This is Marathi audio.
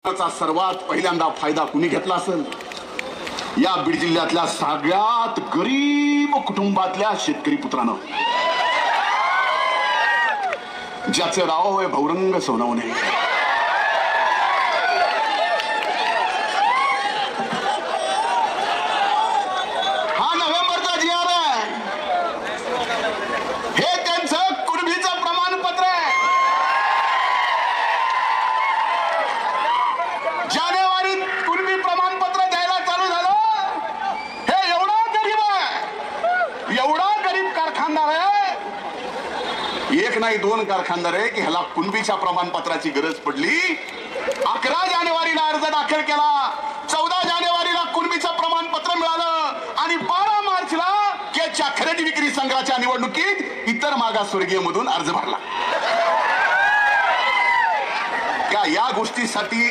चा सर्वात पहिल्यांदा फायदा कुणी घेतला असेल? या बीड जिल्ह्यातल्या सगळ्यात गरीब कुटुंबातल्या शेतकरी पुत्रानं, ज्याचे नाव आहे भौरंग सोनवणे. हा नोव्हेंबरचा जी.आर. आहे. हे त्यांचं कुणबीचं प्रमाणपत्र आहे. जानेवारीत कुणबी प्रमाणपत्र द्यायला चालू झालं. हे एवढा गरीब आहे, एवढा गरीब कारखानदार आहे. एक नाही दोन कारखानदार आहे की ह्याला कुणबीच्या प्रमाणपत्राची गरज पडली. 11 जानेवारीला अर्ज दाखल केला, 14 जानेवारीला कुणबीचं प्रमाणपत्र मिळालं आणि 12 मार्चला केच्या खरेदी विक्री संघाच्या निवडणुकीत इतर मागासवर्गीय मधून अर्ज भरला. या गोष्टीसाठी